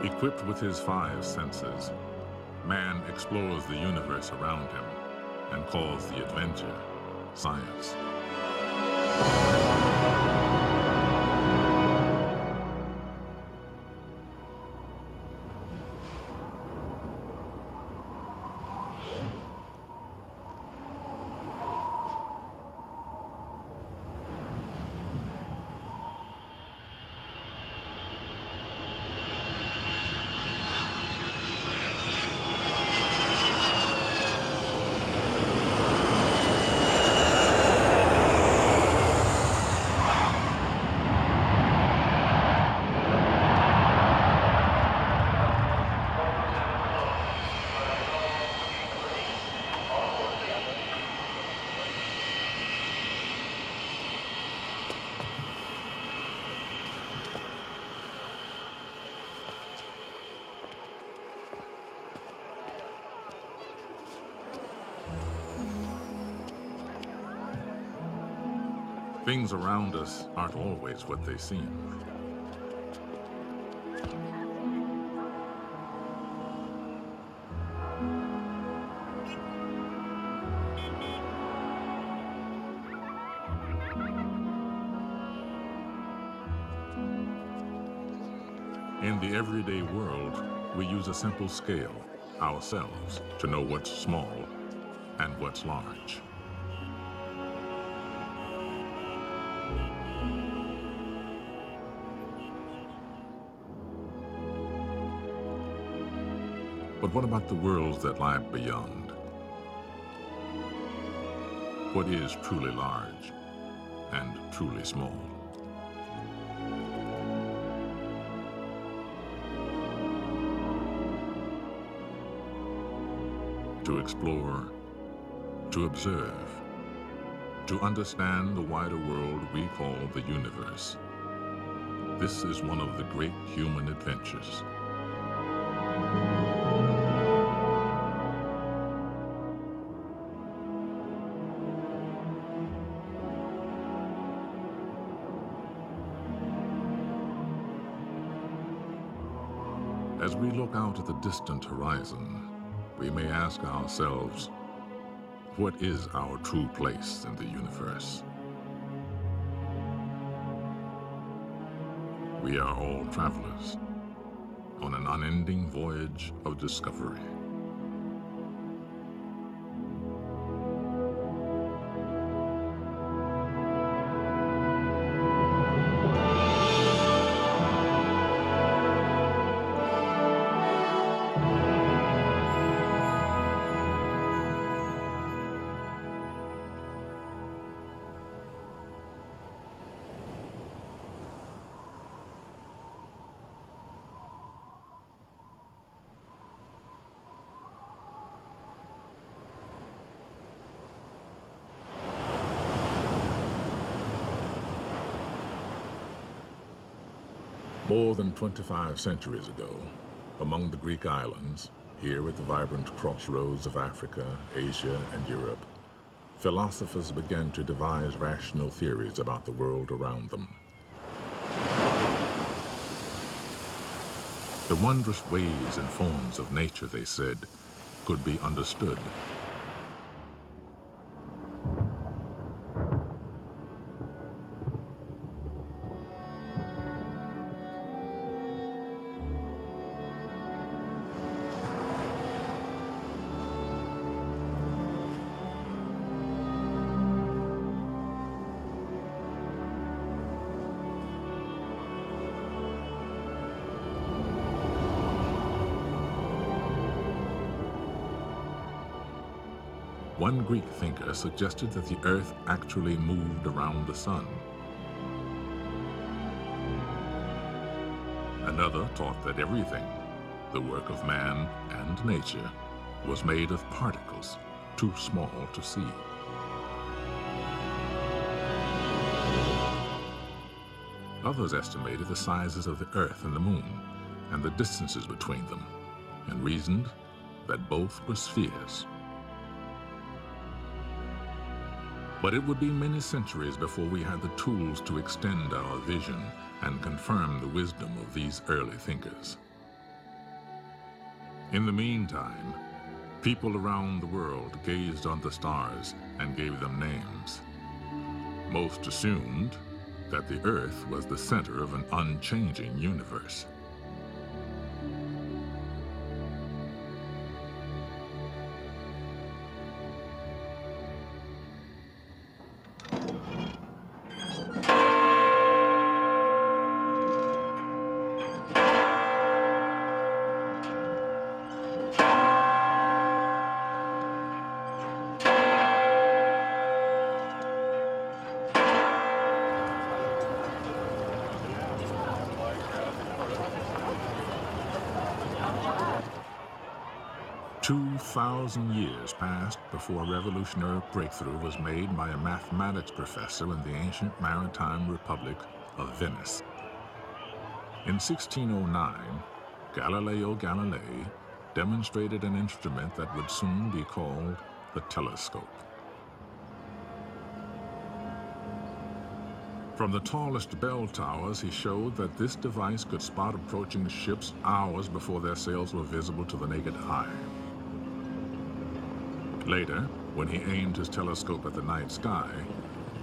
Equipped with his five senses, man explores the universe around him and calls the adventure science. Things around us aren't always what they seem. In the everyday world, we use a simple scale, ourselves, to know what's small and what's large. But what about the worlds that lie beyond? What is truly large and truly small? To explore, to observe, to understand the wider world we call the universe. This is one of the great human adventures. As we look out at the distant horizon, we may ask ourselves, what is our true place in the universe? We are all travelers on an unending voyage of discovery. More than 25 centuries ago, among the Greek islands, here at the vibrant crossroads of Africa, Asia, and Europe, philosophers began to devise rational theories about the world around them. The wondrous ways and forms of nature, they said, could be understood. One Greek thinker suggested that the Earth actually moved around the sun. Another taught that everything, the work of man and nature, was made of particles too small to see. Others estimated the sizes of the Earth and the Moon and the distances between them, and reasoned that both were spheres. But it would be many centuries before we had the tools to extend our vision and confirm the wisdom of these early thinkers. In the meantime, people around the world gazed on the stars and gave them names. Most assumed that the Earth was the center of an unchanging universe. "2,000 years passed before a revolutionary breakthrough was made by a mathematics professor in the ancient maritime republic of Venice. In 1609, Galileo Galilei demonstrated an instrument that would soon be called the telescope. From the tallest bell towers, he showed that this device could spot approaching ships hours before their sails were visible to the naked eye. Later, when he aimed his telescope at the night sky,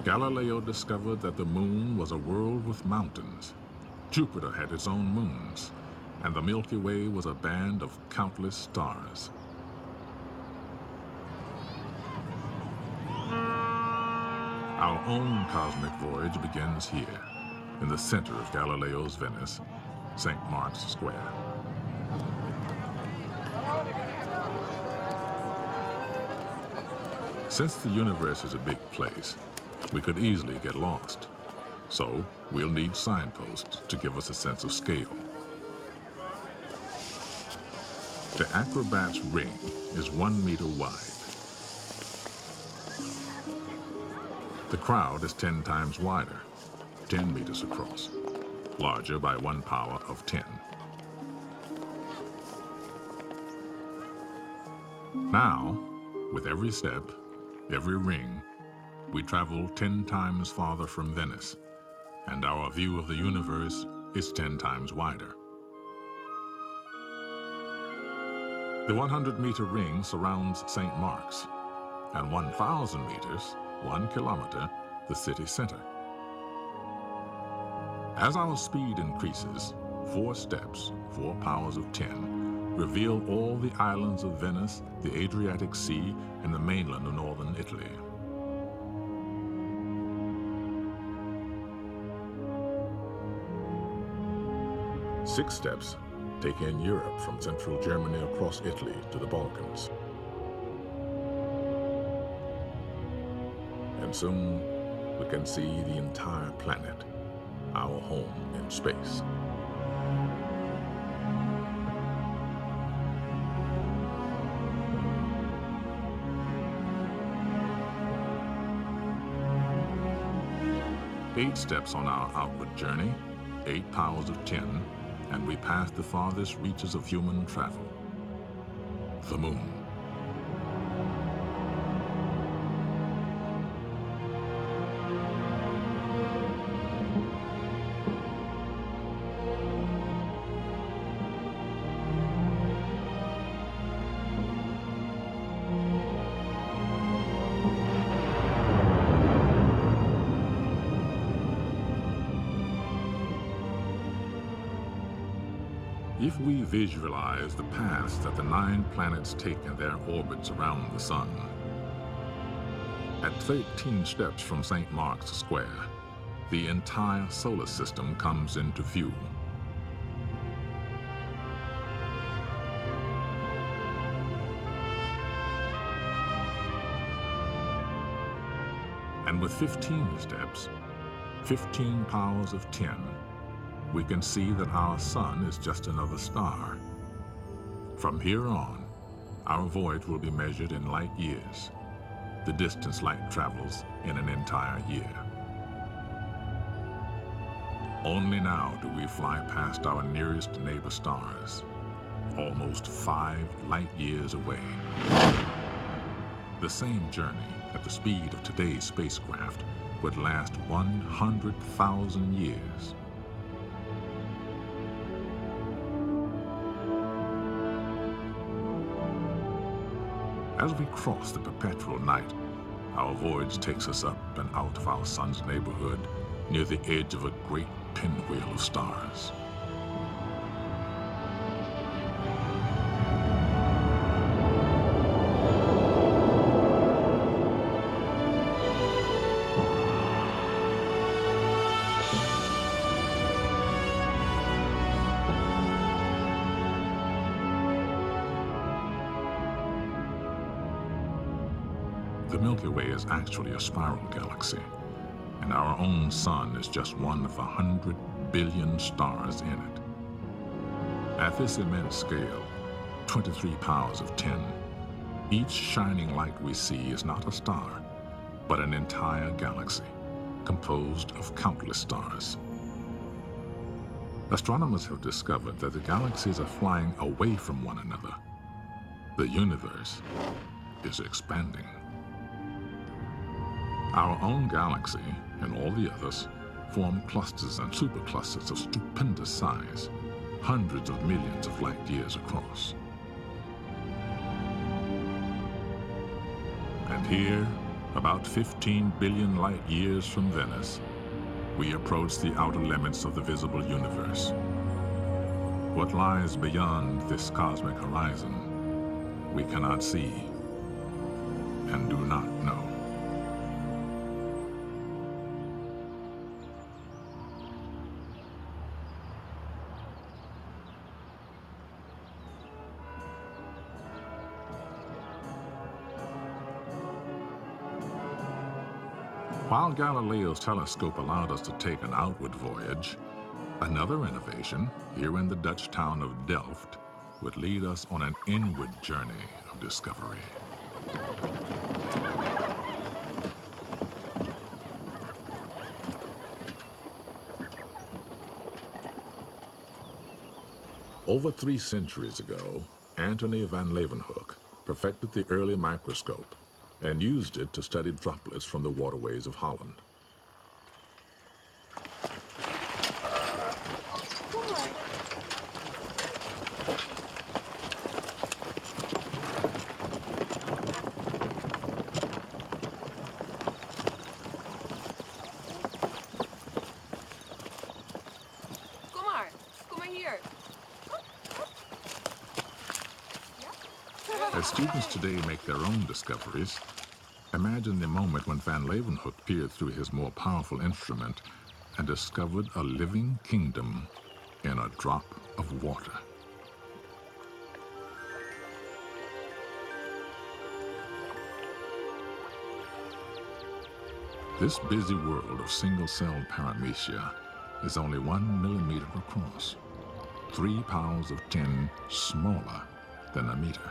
Galileo discovered that the moon was a world with mountains. Jupiter had its own moons, and the Milky Way was a band of countless stars. Our own cosmic voyage begins here, in the center of Galileo's Venice, St. Mark's Square. Since the universe is a big place, we could easily get lost. So we'll need signposts to give us a sense of scale. The acrobat's ring is 1 meter wide. The crowd is 10 times wider, 10 meters across, larger by 1 power of 10. Now, with every step, every ring, we travel 10 times farther from Venice, and our view of the universe is 10 times wider. The 100-meter ring surrounds St. Mark's, and 1,000 meters, 1 kilometer, the city center. As our speed increases, 4 steps, 4 powers of 10, reveal all the islands of Venice, the Adriatic Sea, and the mainland of northern Italy. Six steps take in Europe from central Germany across Italy to the Balkans. And soon we can see the entire planet, our home in space. Eight steps on our outward journey, 8 powers of 10, and we pass the farthest reaches of human travel, the moon. If we visualize the paths that the 9 planets take in their orbits around the sun, at 13 steps from St. Mark's Square, the entire solar system comes into view. And with 15 steps, 15 powers of 10, we can see that our sun is just another star. From here on, our voyage will be measured in light years, the distance light travels in an entire year. Only now do we fly past our nearest neighbor stars, almost 5 light years away. The same journey at the speed of today's spacecraft would last 100,000 years. As we cross the perpetual night, our voyage takes us up and out of our sun's neighborhood near the edge of a great pinwheel of stars. The Milky Way is actually a spiral galaxy, and our own sun is just one of 100 billion stars in it. At this immense scale, 23 powers of 10, each shining light we see is not a star, but an entire galaxy, composed of countless stars. Astronomers have discovered that the galaxies are flying away from one another. The universe is expanding. Our own galaxy, and all the others, form clusters and superclusters of stupendous size, hundreds of millions of light years across. And here, about 15 billion light years from Venice, we approach the outer limits of the visible universe. What lies beyond this cosmic horizon, we cannot see and do not know. While Galileo's telescope allowed us to take an outward voyage, another innovation, here in the Dutch town of Delft, would lead us on an inward journey of discovery. Over 3 centuries ago, Antony van Leeuwenhoek perfected the early microscope and used it to study droplets from the waterways of Holland. Kom maar hier. As students today make their own discoveries, imagine the moment when Van Leeuwenhoek peered through his more powerful instrument and discovered a living kingdom in a drop of water. This busy world of single-celled paramecia is only 1 millimeter across, 3 powers of 10 smaller than a meter.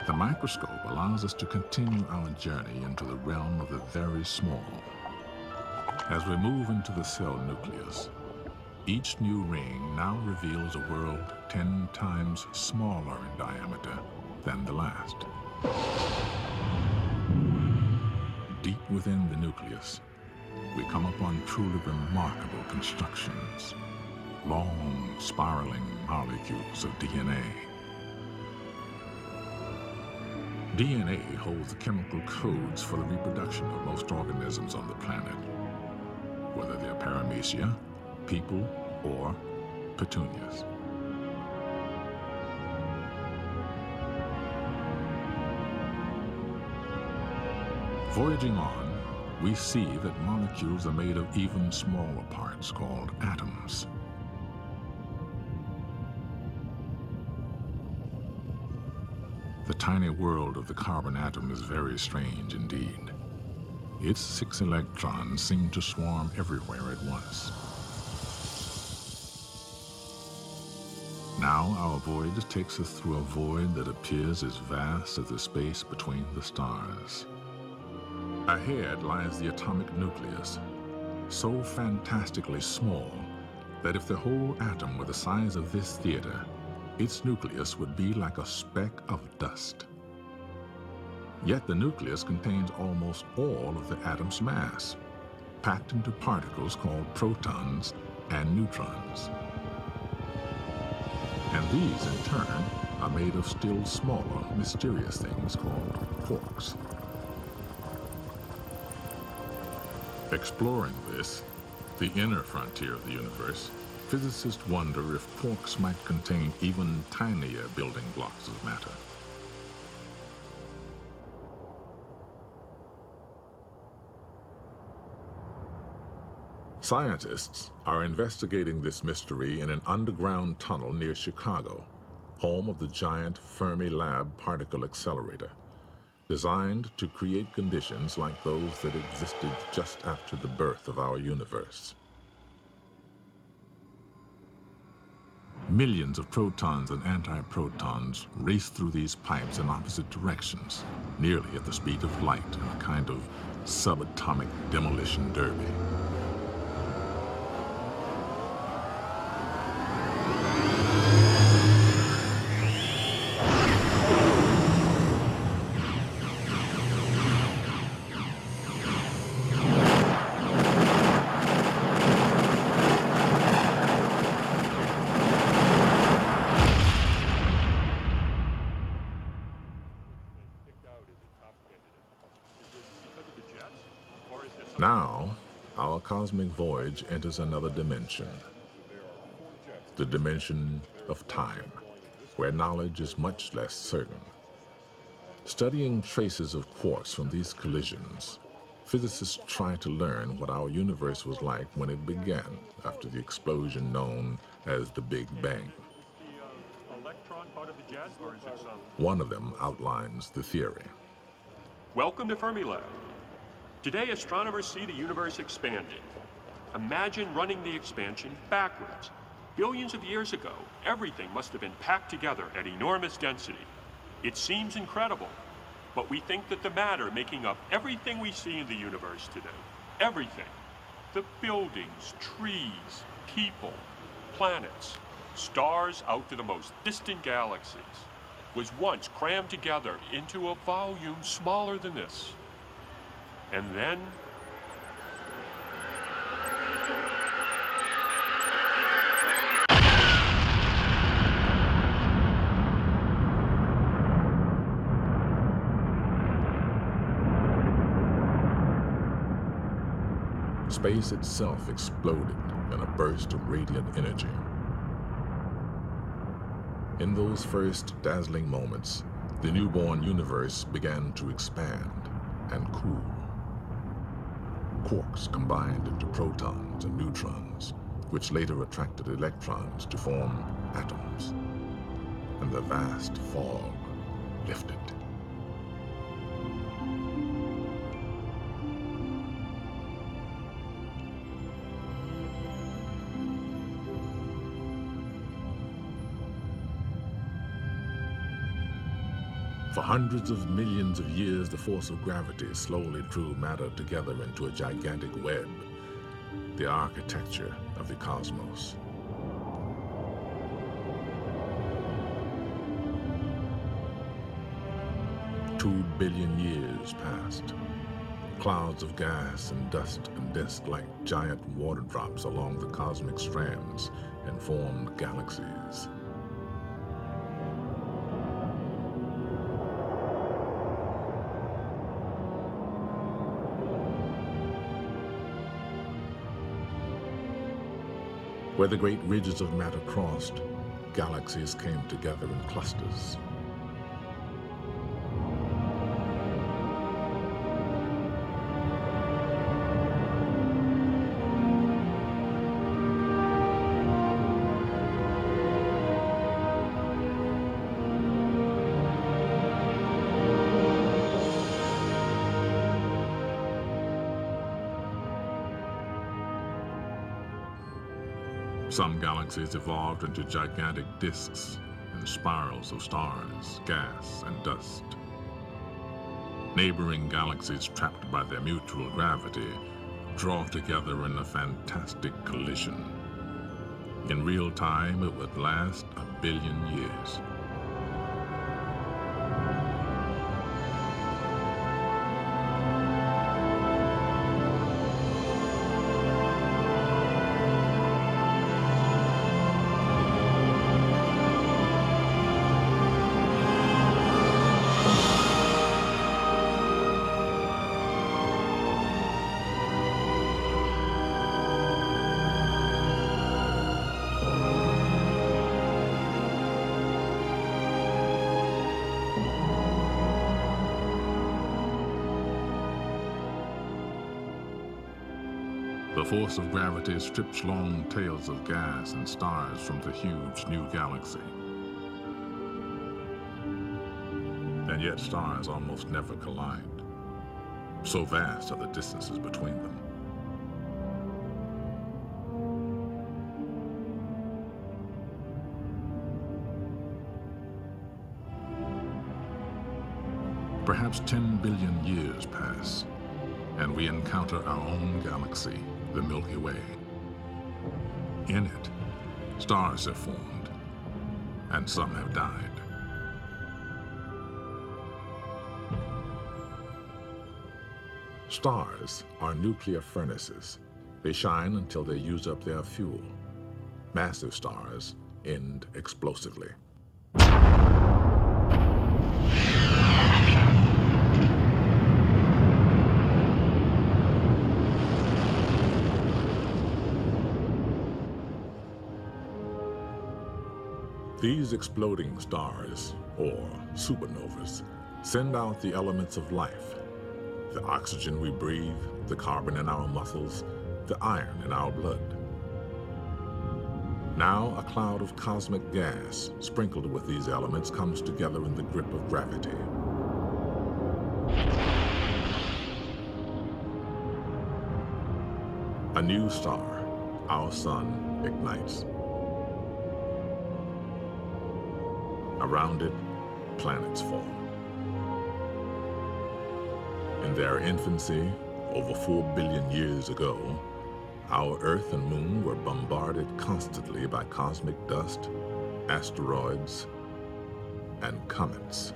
The microscope allows us to continue our journey into the realm of the very small. As we move into the cell nucleus, each new ring now reveals a world 10 times smaller in diameter than the last. Deep within the nucleus, we come upon truly remarkable constructions, long spiraling molecules of DNA. DNA holds the chemical codes for the reproduction of most organisms on the planet, whether they're paramecia, people, or petunias. Voyaging on, we see that molecules are made of even smaller parts called atoms. The tiny world of the carbon atom is very strange indeed. Its 6 electrons seem to swarm everywhere at once. Now our voyage takes us through a void that appears as vast as the space between the stars. Ahead lies the atomic nucleus, so fantastically small that if the whole atom were the size of this theater, its nucleus would be like a speck of dust. Yet the nucleus contains almost all of the atom's mass, packed into particles called protons and neutrons. And these, in turn, are made of still smaller, mysterious things called quarks. Exploring this, the inner frontier of the universe, physicists wonder if quarks might contain even tinier building blocks of matter. Scientists are investigating this mystery in an underground tunnel near Chicago, home of the giant Fermi-Lab particle accelerator, designed to create conditions like those that existed just after the birth of our universe. Millions of protons and antiprotons race through these pipes in opposite directions, nearly at the speed of light in a kind of subatomic demolition derby. Now, our cosmic voyage enters another dimension, the dimension of time, where knowledge is much less certain. Studying traces of quarks from these collisions, physicists try to learn what our universe was like when it began after the explosion known as the Big Bang. One of them outlines the theory. Welcome to Fermilab. Today, astronomers see the universe expanding. Imagine running the expansion backwards. Billions of years ago, everything must have been packed together at enormous density. It seems incredible, but we think that the matter making up everything we see in the universe today, everything, the buildings, trees, people, planets, stars out to the most distant galaxies, was once crammed together into a volume smaller than this. And then, space itself exploded in a burst of radiant energy. In those first dazzling moments, the newborn universe began to expand and cool. Quarks combined into protons and neutrons, which later attracted electrons to form atoms, and the vast fog lifted. For hundreds of millions of years, the force of gravity slowly drew matter together into a gigantic web, the architecture of the cosmos. Two billion years passed. Clouds of gas and dust condensed like giant water drops along the cosmic strands and formed galaxies. Where the great ridges of matter crossed, galaxies came together in clusters. Some galaxies evolved into gigantic disks and spirals of stars, gas, and dust. Neighboring galaxies, trapped by their mutual gravity, draw together in a fantastic collision. In real time, it would last 1 billion years. The force of gravity strips long tails of gas and stars from the huge new galaxy. And yet stars almost never collide. So vast are the distances between them. Perhaps 10 billion years pass, and we encounter our own galaxy, the Milky Way. In it, stars have formed, and some have died. Stars are nuclear furnaces. They shine until they use up their fuel. Massive stars end explosively. These exploding stars, or supernovas, send out the elements of life. The oxygen we breathe, the carbon in our muscles, the iron in our blood. Now a cloud of cosmic gas sprinkled with these elements comes together in the grip of gravity. A new star, our sun, ignites. Around it, planets form. In their infancy, over 4 billion years ago, our Earth and Moon were bombarded constantly by cosmic dust, asteroids, and comets.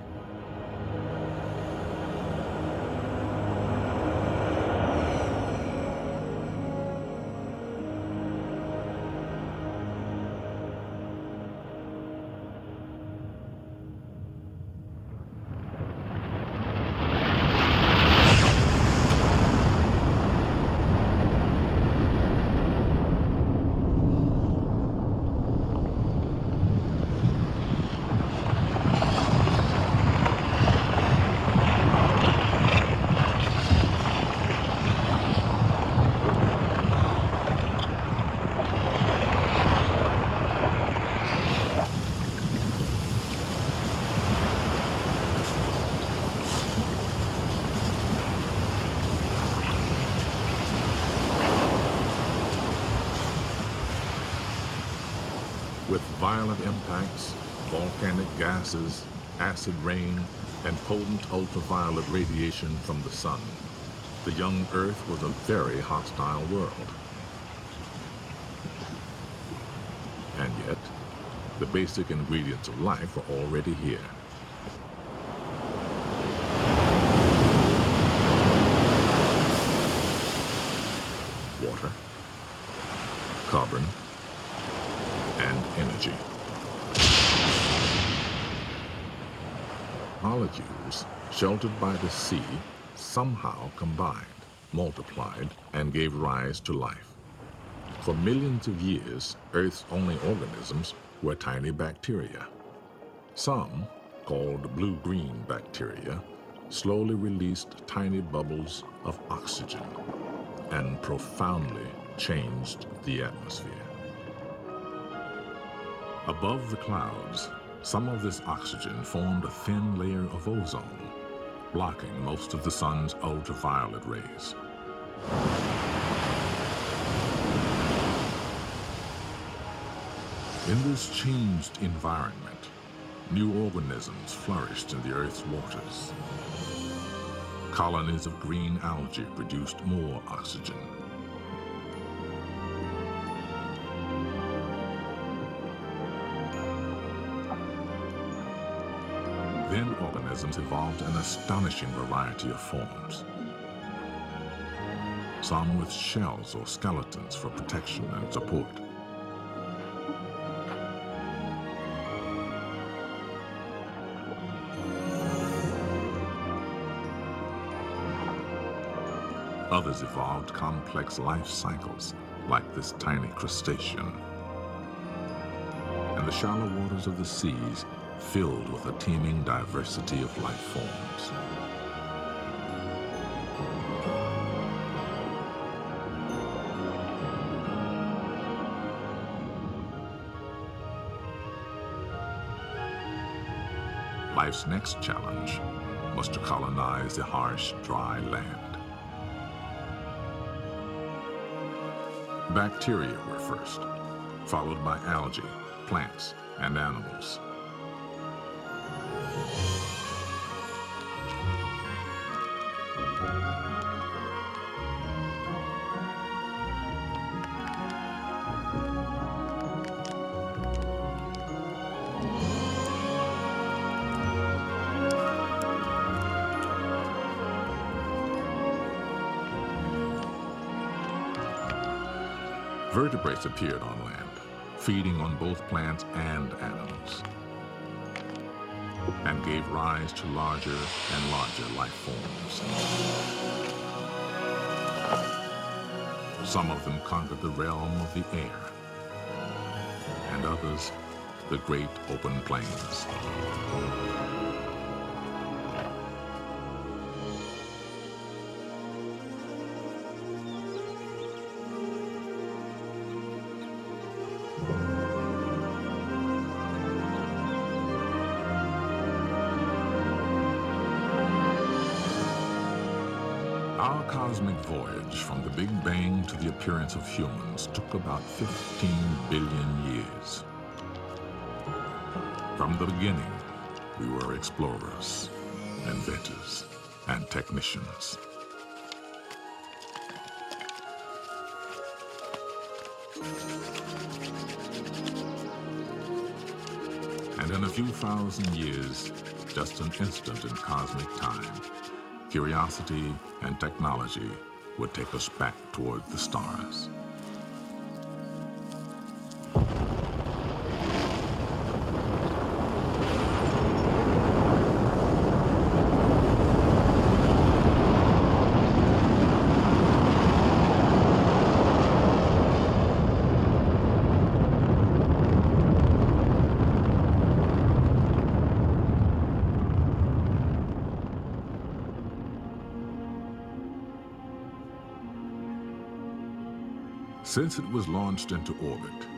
With violent impacts, volcanic gases, acid rain, and potent ultraviolet radiation from the sun, the young Earth was a very hostile world. And yet, the basic ingredients of life were already here. Water, carbon, and energy. Molecules sheltered by the sea somehow combined, multiplied, and gave rise to life. For millions of years, Earth's only organisms were tiny bacteria. Some, called blue-green bacteria, slowly released tiny bubbles of oxygen and profoundly changed the atmosphere. Above the clouds, some of this oxygen formed a thin layer of ozone, blocking most of the sun's ultraviolet rays. In this changed environment, new organisms flourished in the Earth's waters. Colonies of green algae produced more oxygen. Then organisms evolved an astonishing variety of forms. Some with shells or skeletons for protection and support. Others evolved complex life cycles, like this tiny crustacean. And the shallow waters of the seas filled with a teeming diversity of life forms. life's next challenge was to colonize the harsh, dry land. Bacteria were first, followed by algae, plants, and animals. Vertebrates appeared on land, feeding on both plants and animals, and gave rise to larger and larger life forms. Some of them conquered the realm of the air, and others the great open plains. Our cosmic voyage from the Big Bang to the appearance of humans took about 15 billion years. From the beginning, we were explorers, inventors, and technicians. And in a few thousand years, just an instant in cosmic time, curiosity and technology would take us back toward the stars. Since it was launched into orbit,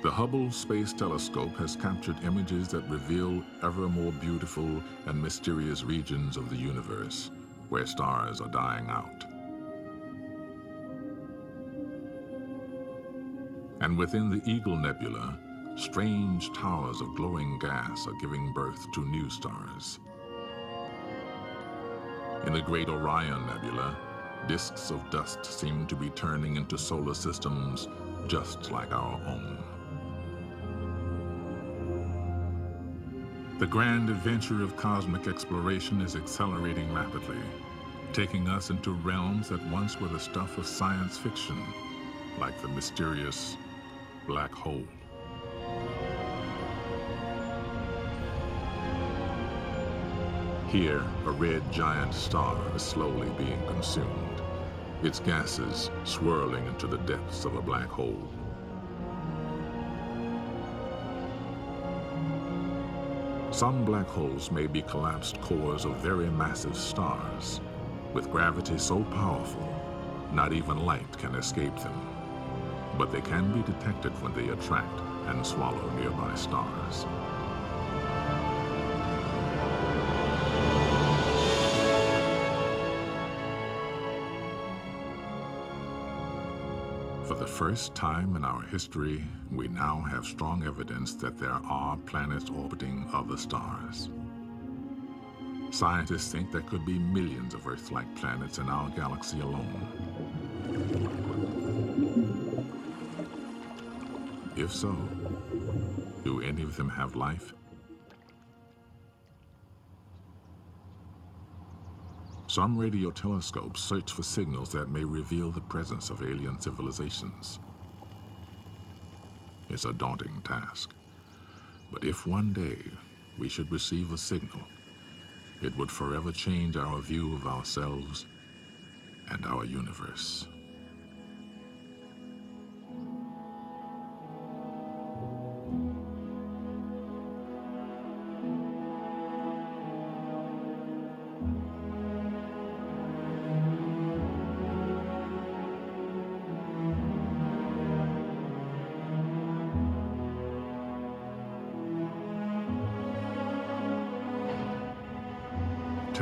the Hubble Space Telescope has captured images that reveal ever more beautiful and mysterious regions of the universe, where stars are dying out. And within the Eagle Nebula, strange towers of glowing gas are giving birth to new stars. In the Great Orion Nebula, disks of dust seem to be turning into solar systems just like our own. The grand adventure of cosmic exploration is accelerating rapidly, taking us into realms that once were the stuff of science fiction, like the mysterious black hole. Here, a red giant star is slowly being consumed, its gases swirling into the depths of a black hole. Some black holes may be collapsed cores of very massive stars, with gravity so powerful, not even light can escape them. But they can be detected when they attract and swallow nearby stars. For the first time in our history, we now have strong evidence that there are planets orbiting other stars. Scientists think there could be millions of Earth-like planets in our galaxy alone. If so, do any of them have life? Some radio telescopes search for signals that may reveal the presence of alien civilizations. It's a daunting task, but if one day we should receive a signal, it would forever change our view of ourselves and our universe.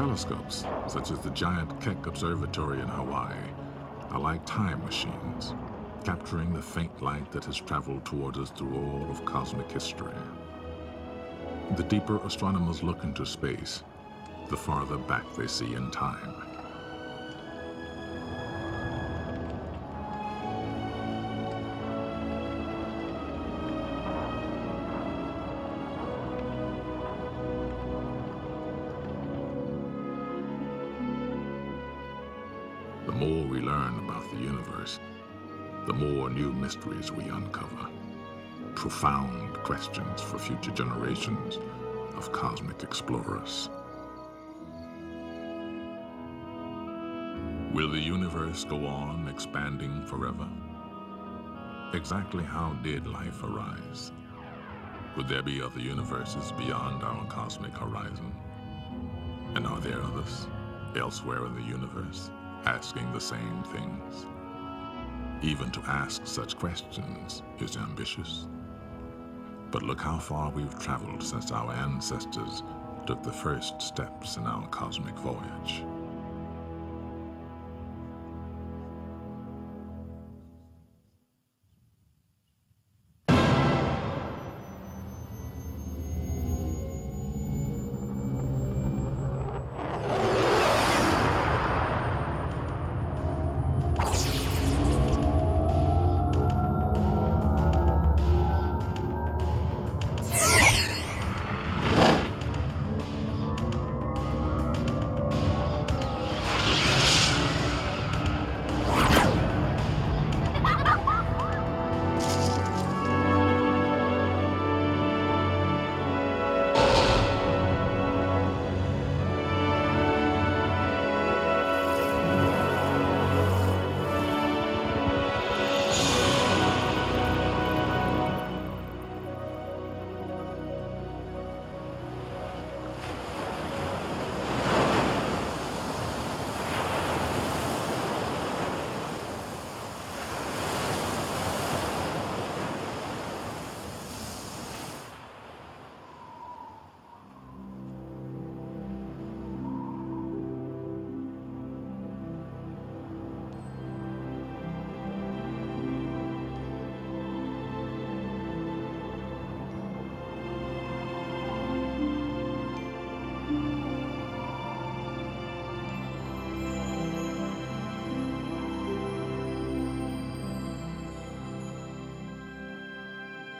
Telescopes, such as the giant Keck Observatory in Hawaii, are like time machines, capturing the faint light that has traveled towards us through all of cosmic history. The deeper astronomers look into space, the farther back they see in time. The more we learn about the universe, the more new mysteries we uncover. Profound questions for future generations of cosmic explorers. Will the universe go on expanding forever? Exactly how did life arise? Could there be other universes beyond our cosmic horizon? And are there others elsewhere in the universe asking the same things? Even to ask such questions is ambitious. But look how far we've traveled since our ancestors took the first steps in our cosmic voyage.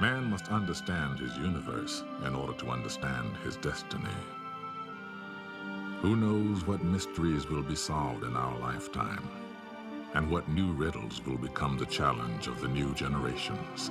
Man must understand his universe in order to understand his destiny. Who knows what mysteries will be solved in our lifetime, and what new riddles will become the challenge of the new generations.